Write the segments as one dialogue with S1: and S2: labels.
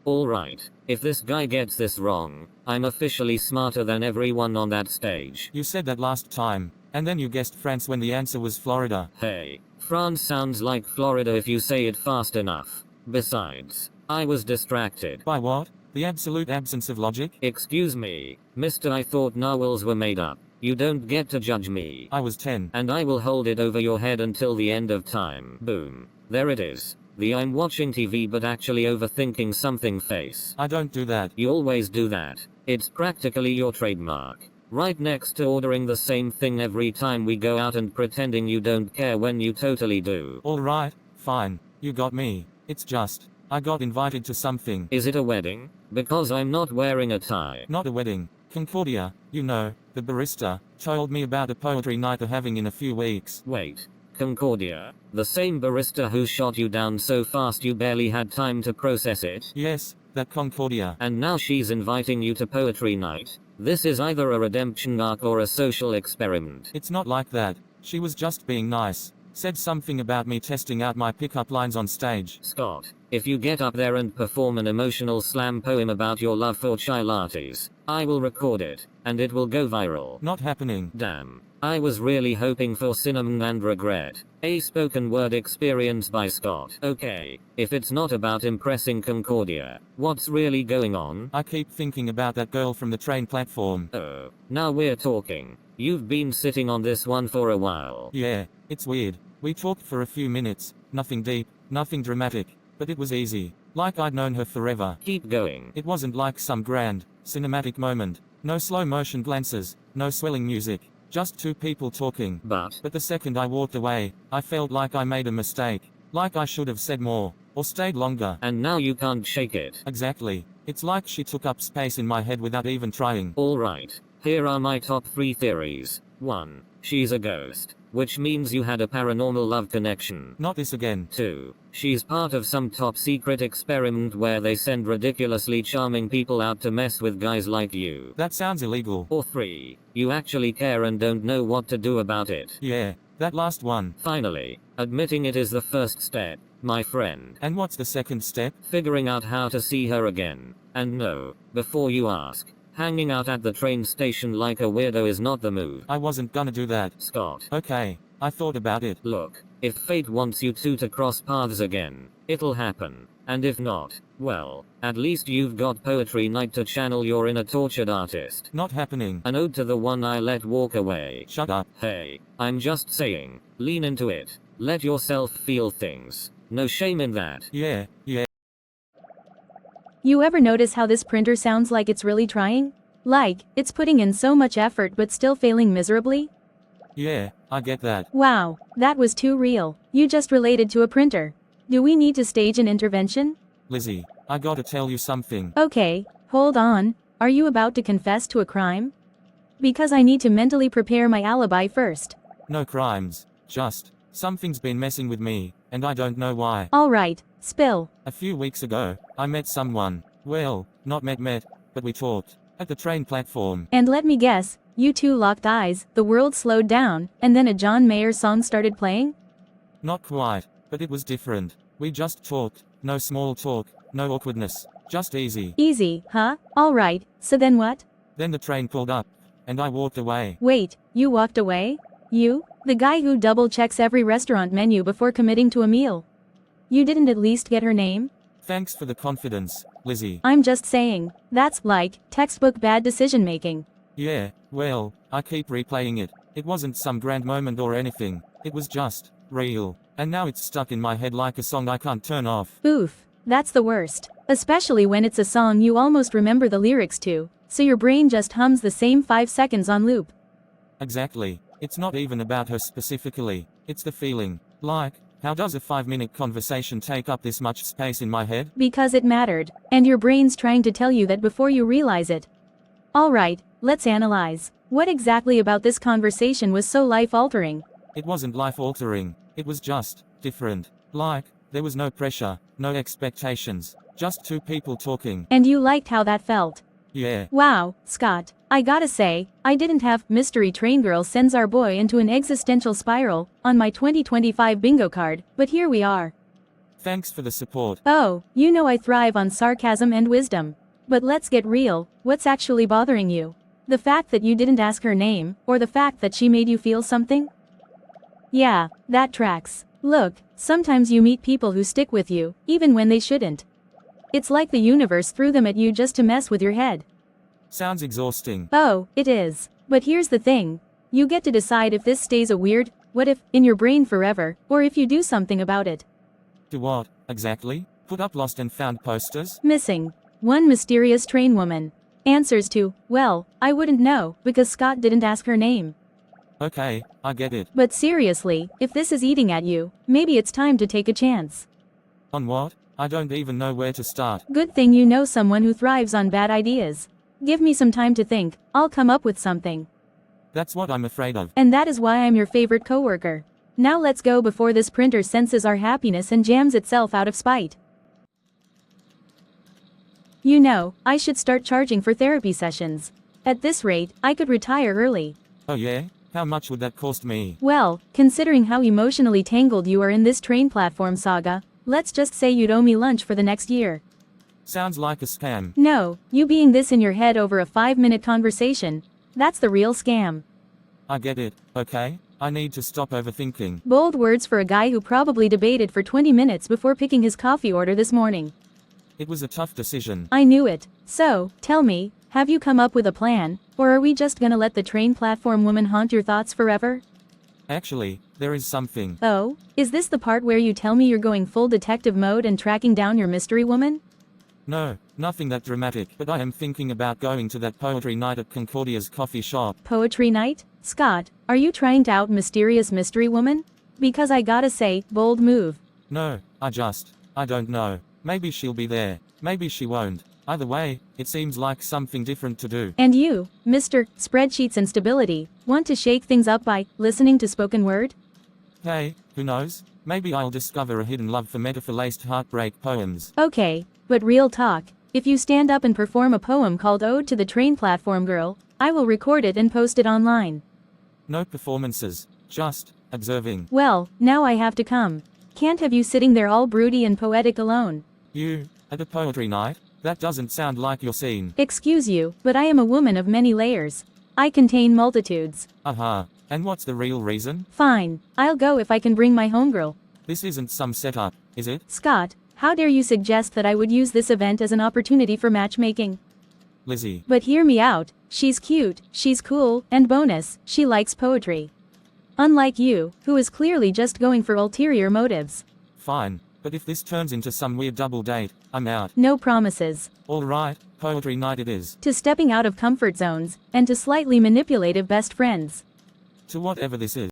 S1: Alright, if this guy gets this wrong, I'm officially smarter than everyone on that stage.
S2: You said that last time, and then you guessed France when the answer was Florida.
S1: Hey, France sounds like Florida if you say it fast enough. Besides, I was distracted.
S2: By what? The absolute absence of logic?
S1: Excuse me, mister, I thought narwhals were made up. You don't get to judge me.
S2: I was 10.
S1: And I will hold it over your head until the end of time. Boom. There it is. The I'm watching TV but actually overthinking something face.
S2: I don't do that.
S1: You always do that. It's practically your trademark. Right next to ordering the same thing every time we go out and pretending you don't care when you totally do.
S2: Alright, fine. You got me. It's just, I got invited to something.
S1: Is it a wedding? Because I'm not wearing a tie.
S2: Not a wedding. Concordia, you know, the barista, told me about a poetry night they're having in a few weeks.
S1: Wait. Concordia? The same barista who shot you down so fast you barely had time to process it?
S2: Yes, that Concordia.
S1: And now she's inviting you to poetry night? This is either a redemption arc or a social experiment.
S2: It's not like that. She was just being nice. Said something about me testing out my pickup lines on stage.
S1: Scott, if you get up there and perform an emotional slam poem about your love for chai lattes, I will record it, and it will go viral.
S2: Not happening.
S1: Damn. I was really hoping for cinnamon and regret. A spoken word experience by Scott. Okay, if it's not about impressing Concordia, what's really going on?
S2: I keep thinking about that girl from the train platform.
S1: Oh, now we're talking. You've been sitting on this one for a while.
S2: Yeah, it's weird. We talked for a few minutes, nothing deep, nothing dramatic, but it was easy. Like I'd known her forever.
S1: Keep going.
S2: It wasn't like some grand, cinematic moment. No slow motion glances, no swelling music. Just two people talking.
S1: But
S2: the second I walked away, I felt like I made a mistake. Like I should have said more, or stayed longer.
S1: And now you can't shake it.
S2: Exactly. It's like she took up space in my head without even trying.
S1: Alright, here are my top 3 theories. 1. She's a ghost, which means you had a paranormal love connection.
S2: Not this again.
S1: 2. She's part of some top secret experiment where they send ridiculously charming people out to mess with guys like you.
S2: That sounds illegal.
S1: Or 3. You actually care and don't know what to do about it.
S2: Yeah, that last one.
S1: Finally, admitting it is the first step, my friend.
S2: And what's the second step?
S1: Figuring out how to see her again. And no, before you ask, hanging out at the train station like a weirdo is not the move.
S2: I wasn't gonna do that.
S1: Scott.
S2: Okay, I thought about it.
S1: Look, if fate wants you two to cross paths again, it'll happen. And if not, well, at least you've got poetry night to channel your inner tortured artist.
S2: Not happening.
S1: An ode to the one I let walk away.
S2: Shut up.
S1: Hey, I'm just saying, lean into it. Let yourself feel things. No shame in that.
S2: Yeah.
S3: You ever notice how this printer sounds like it's really trying? Like, it's putting in so much effort but still failing miserably?
S2: Yeah, I get that.
S3: Wow, that was too real. You just related to a printer. Do we need to stage an intervention?
S2: Lizzie, I gotta tell you something.
S3: Okay, hold on. Are you about to confess to a crime? Because I need to mentally prepare my alibi first.
S2: No crimes. Just, something's been messing with me, and I don't know why.
S3: Alright, spill.
S2: A few weeks ago, I met someone. Well, not met, but we talked. At the train platform.
S3: And let me guess, you two locked eyes, the world slowed down, and then a John Mayer song started playing?
S2: Not quite, but it was different. We just talked. No small talk, no awkwardness. Just easy.
S3: Easy, huh? Alright, so then what?
S2: Then the train pulled up, and I walked away.
S3: Wait, you walked away? You? The guy who double checks every restaurant menu before committing to a meal. You didn't at least get her name?
S2: Thanks for the confidence, Lizzie.
S3: I'm just saying, that's like, textbook bad decision making.
S2: Yeah, well, I keep replaying it. It wasn't some grand moment or anything. It was just real. And now it's stuck in my head like a song I can't turn off.
S3: Oof, that's the worst. Especially when it's a song you almost remember the lyrics to, so your brain just hums the same 5 seconds on loop.
S2: Exactly. It's not even about her specifically. It's the feeling. Like, how does a 5-minute conversation take up this much space in my head?
S3: Because it mattered, and your brain's trying to tell you that before you realize it. Alright, let's analyze. What exactly about this conversation was so life-altering?
S2: It wasn't life-altering. It was just different. Like, there was no pressure, no expectations. Just two people talking.
S3: And you liked how that felt?
S2: Yeah.
S3: Wow, Scott. I gotta say, I didn't have Mystery Train Girl sends our boy into an existential spiral on my 2025 bingo card, but here we are.
S2: Thanks for the support.
S3: Oh, you know I thrive on sarcasm and wisdom. But let's get real, what's actually bothering you? The fact that you didn't ask her name, or the fact that she made you feel something? Yeah, that tracks. Look, sometimes you meet people who stick with you, even when they shouldn't. It's like the universe threw them at you just to mess with your head.
S2: Sounds exhausting.
S3: Oh, it is. But here's the thing. You get to decide if this stays a weird, what if, in your brain forever, or if you do something about it.
S2: Do what, exactly? Put up lost and found posters?
S3: Missing. One mysterious train woman. Answers to, well, I wouldn't know, because Scott didn't ask her name.
S2: Okay, I get it.
S3: But seriously, if this is eating at you, maybe it's time to take a chance.
S2: On what? I don't even know where to start.
S3: Good thing you know someone who thrives on bad ideas. Give me some time to think, I'll come up with something.
S2: That's what I'm afraid of.
S3: And that is why I'm your favorite coworker. Now let's go before this printer senses our happiness and jams itself out of spite. You know, I should start charging for therapy sessions. At this rate, I could retire early.
S2: Oh yeah? How much would that cost me?
S3: Well, considering how emotionally tangled you are in this train platform saga, let's just say you'd owe me lunch for the next year.
S2: Sounds like a scam.
S3: No, you being this in your head over a 5-minute conversation, that's the real scam.
S2: I get it, okay? I need to stop overthinking.
S3: Bold words for a guy who probably debated for 20 minutes before picking his coffee order this morning.
S2: It was a tough decision.
S3: I knew it. So, tell me, have you come up with a plan, or are we just gonna let the train platform woman haunt your thoughts forever?
S2: Actually, there is something.
S3: Oh, is this the part where you tell me you're going full detective mode and tracking down your mystery woman?
S2: No, nothing that dramatic, but I am thinking about going to that poetry night at Concordia's coffee shop.
S3: Poetry night? Scott, are you trying to out mysterious mystery woman? Because I gotta say, bold move.
S2: No, I don't know. Maybe she'll be there, maybe she won't. Either way, it seems like something different to do.
S3: And you, Mr. Spreadsheets and Stability, want to shake things up by listening to spoken word?
S2: Hey, who knows? Maybe I'll discover a hidden love for metaphor-laced heartbreak poems.
S3: Okay, but real talk, if you stand up and perform a poem called Ode to the Train Platform Girl, I will record it and post it online.
S2: No performances, just observing.
S3: Well, now I have to come. Can't have you sitting there all broody and poetic alone.
S2: You, at a poetry night? That doesn't sound like your scene.
S3: Excuse you, but I am a woman of many layers. I contain multitudes.
S2: Aha, and what's the real reason?
S3: Fine, I'll go if I can bring my homegirl.
S2: This isn't some setup, is it?
S3: Scott, how dare you suggest that I would use this event as an opportunity for matchmaking?
S2: Lizzie.
S3: But hear me out, she's cute, she's cool, and bonus, she likes poetry. Unlike you, who is clearly just going for ulterior motives.
S2: Fine, but if this turns into some weird double date, I'm out.
S3: No promises.
S2: Alright, poetry night it is.
S3: To stepping out of comfort zones, and to slightly manipulative best friends.
S2: To whatever this is.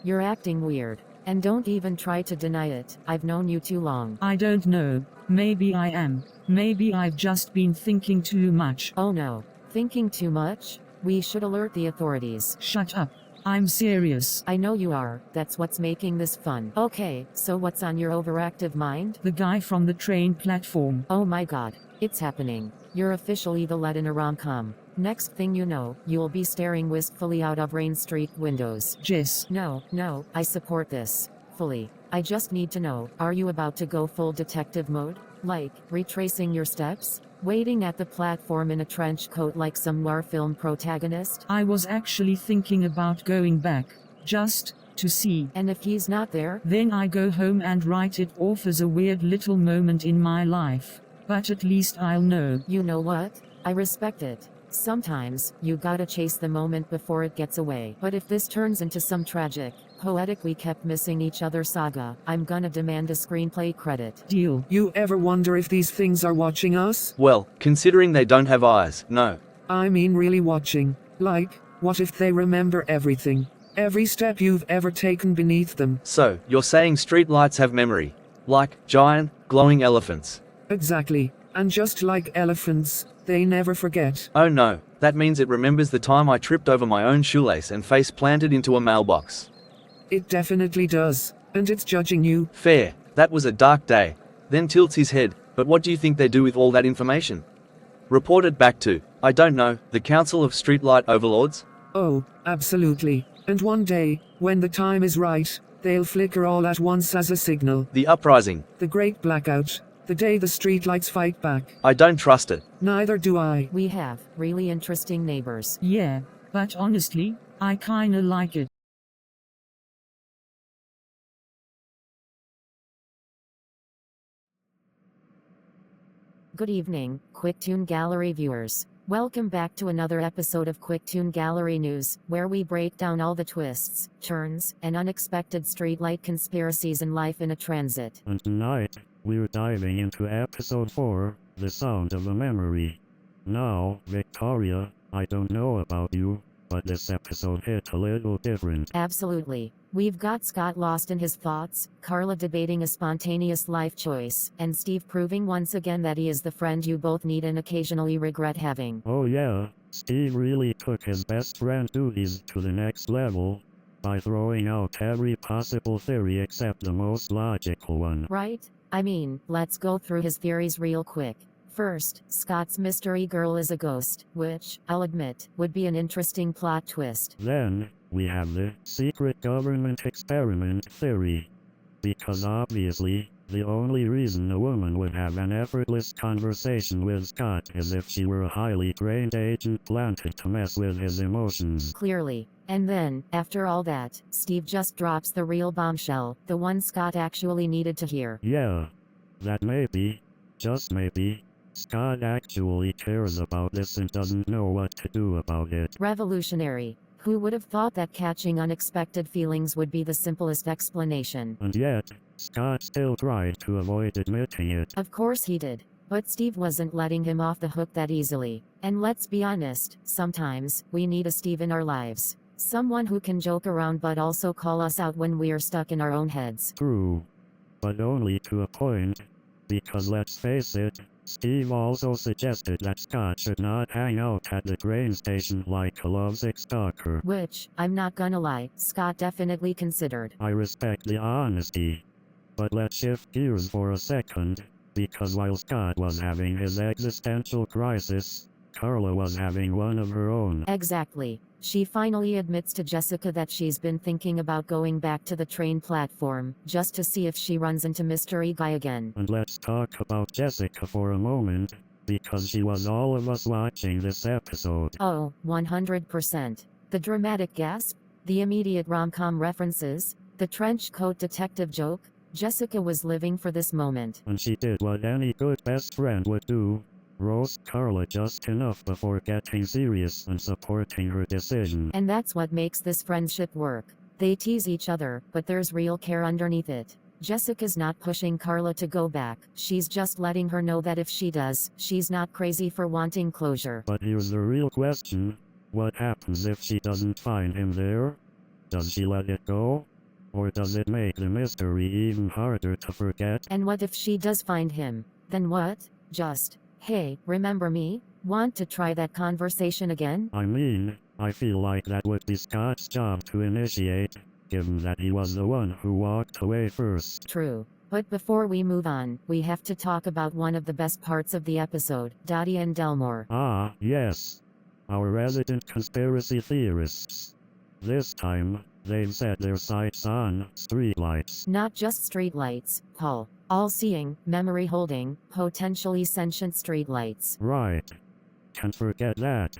S4: You're acting weird. And don't even try to deny it. I've known you too long.
S5: I don't know. Maybe I am. Maybe I've just been thinking too much.
S4: Oh no. Thinking too much? We should alert the authorities.
S5: Shut up. I'm serious.
S4: I know you are. That's what's making this fun. Okay, so what's on your overactive mind?
S5: The guy from the train platform.
S4: Oh my god. It's happening. You're officially the lead in a rom-com. Next thing you know, you'll be staring wistfully out of Rain Street windows.
S5: Jess.
S4: No, I support this. Fully. I just need to know, are you about to go full detective mode? Like, retracing your steps? Waiting at the platform in a trench coat like some noir film protagonist?
S5: I was actually thinking about going back. Just to see.
S4: And if he's not there?
S5: Then I go home and write it off as a weird little moment in my life. But at least I'll know.
S4: You know what? I respect it. Sometimes, you gotta chase the moment before it gets away. But if this turns into some tragic, poetic we kept missing each other saga, I'm gonna demand a screenplay credit.
S5: Deal.
S6: You ever wonder if these things are watching us?
S7: Well, considering they don't have eyes, no.
S6: I mean really watching. Like, what if they remember everything? Every step you've ever taken beneath them.
S7: So, you're saying streetlights have memory? Like, giant, glowing elephants?
S6: Exactly. And just like elephants, they never forget.
S7: Oh no, that means it remembers the time I tripped over my own shoelace and face planted into a mailbox.
S6: It definitely does. And it's judging you.
S7: Fair, that was a dark day. Then tilts his head, but what do you think they do with all that information? Report it back to, I don't know, the Council of Streetlight Overlords?
S6: Oh, absolutely. And one day, when the time is right, They'll flicker all at once as a signal.
S7: The uprising.
S6: The great blackout. The day the streetlights fight back.
S7: I don't trust it.
S6: Neither do I.
S4: We have really interesting neighbors.
S5: Yeah, but honestly, I kinda like it.
S4: Good evening, QuickTune Gallery viewers. Welcome back to another episode of QuickTune Gallery News, where we break down all the twists, turns, and unexpected streetlight conspiracies in life in a transit.
S8: And tonight, we're diving into episode 4, The Sound of a Memory. Now, Victoria, I don't know about you, but this episode hit a little different.
S4: Absolutely. We've got Scott lost in his thoughts, Carla debating a spontaneous life choice, and Steve proving once again that he is the friend you both need and occasionally regret having.
S8: Oh yeah, Steve really took his best friend duties to the next level, by throwing out every possible theory except the most logical one.
S4: Right? I mean, let's go through his theories real quick. First, Scott's mystery girl is a ghost, which, I'll admit, would be an interesting plot twist.
S8: Then, we have the secret government experiment theory. Because obviously, the only reason a woman would have an effortless conversation with Scott is if she were a highly trained agent planted to mess with his emotions.
S4: Clearly. And then, after all that, Steve just drops the real bombshell, the one Scott actually needed to hear.
S8: Yeah. That maybe, just maybe, Scott actually cares about this and doesn't know what to do about it.
S4: Revolutionary. Who would have thought that catching unexpected feelings would be the simplest explanation?
S8: And yet, Scott still tried to avoid admitting it.
S4: Of course he did. But Steve wasn't letting him off the hook that easily. And let's be honest, sometimes, we need a Steve in our lives. Someone who can joke around but also call us out when we're stuck in our own heads.
S8: True. But only to a point. Because let's face it, Steve also suggested that Scott should not hang out at the train station like a lovesick stalker.
S4: Which, I'm not gonna lie, Scott definitely considered.
S8: I respect the honesty. But let's shift gears for a second, because while Scott was having his existential crisis, Carla was having one of her own.
S4: Exactly. She finally admits to Jessica that she's been thinking about going back to the train platform, just to see if she runs into Mystery Guy again.
S8: And let's talk about Jessica for a moment, because she was all of us watching this episode.
S4: Oh, 100%. The dramatic gasp, the immediate rom-com references, the trench coat detective joke, Jessica was living for this moment.
S8: And she did what any good best friend would do. Roast Carla just enough before getting serious and supporting her decision.
S4: And that's what makes this friendship work. They tease each other, but there's real care underneath it. Jessica's not pushing Carla to go back, she's just letting her know that if she does, she's not crazy for wanting closure.
S8: But here's the real question. What happens if she doesn't find him there? Does she let it go? Or does it make the mystery even harder to forget?
S4: And what if she does find him? Then what? Just, hey, remember me? Want to try that conversation again?
S8: I mean, I feel like that would be Scott's job to initiate, given that he was the one who walked away first.
S4: True. But before we move on, we have to talk about one of the best parts of the episode, Dottie and Delmore.
S8: Ah, yes. Our resident conspiracy theorists. This time, they've set their sights on streetlights.
S4: Not just streetlights, Paul. All-seeing, memory-holding, potentially sentient streetlights.
S8: Right. Can't forget that.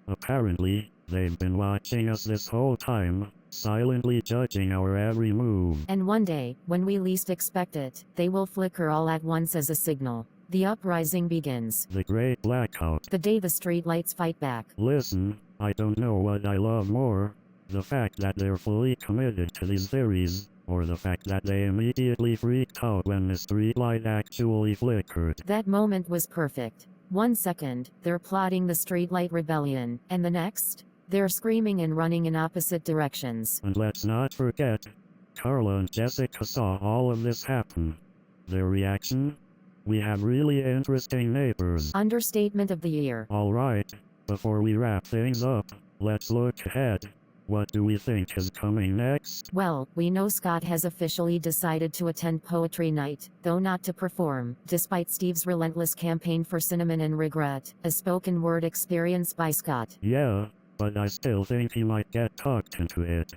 S8: Apparently, they've been watching us this whole time, silently judging our every move.
S4: And one day, when we least expect it, they will flicker all at once as a signal. The uprising begins.
S8: The great blackout.
S4: The day the streetlights fight back.
S8: Listen, I don't know what I love more. The fact that they're fully committed to these theories, or the fact that they immediately freaked out when the streetlight actually flickered.
S4: That moment was perfect. 1 second, they're plotting the streetlight rebellion, and the next, they're screaming and running in opposite directions.
S8: And let's not forget, Carla and Jessica saw all of this happen. Their reaction? We have really interesting neighbors.
S4: Understatement of the year.
S8: Alright, before we wrap things up, let's look ahead. What do we think is coming next?
S4: Well, we know Scott has officially decided to attend poetry night, though not to perform, despite Steve's relentless campaign for cinnamon and regret, a spoken word experience by Scott.
S8: Yeah, but I still think he might get talked into it.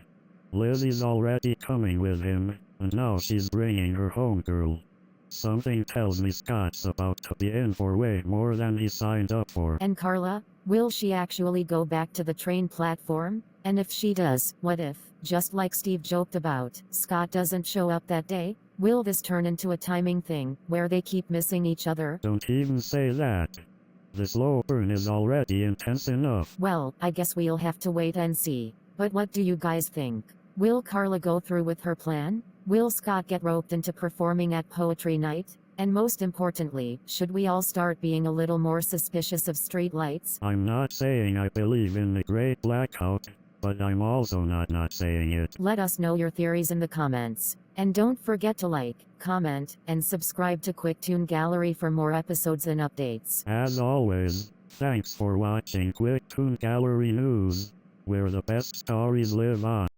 S8: Lizzie's already coming with him, and now she's bringing her homegirl. Something tells me Scott's about to be in for way more than he signed up for.
S4: And Carla, will she actually go back to the train platform? And if she does, what if, just like Steve joked about, Scott doesn't show up that day? Will this turn into a timing thing, where they keep missing each other?
S8: Don't even say that. The slow burn is already intense enough.
S4: Well, I guess we'll have to wait and see. But what do you guys think? Will Carla go through with her plan? Will Scott get roped into performing at poetry night? And most importantly, should we all start being a little more suspicious of streetlights?
S8: I'm not saying I believe in the great blackout, but I'm also not saying it.
S4: Let us know your theories in the comments. And don't forget to like, comment, and subscribe to QuickTune Gallery for more episodes and updates.
S8: As always, thanks for watching QuickTune Gallery News, where the best stories live on.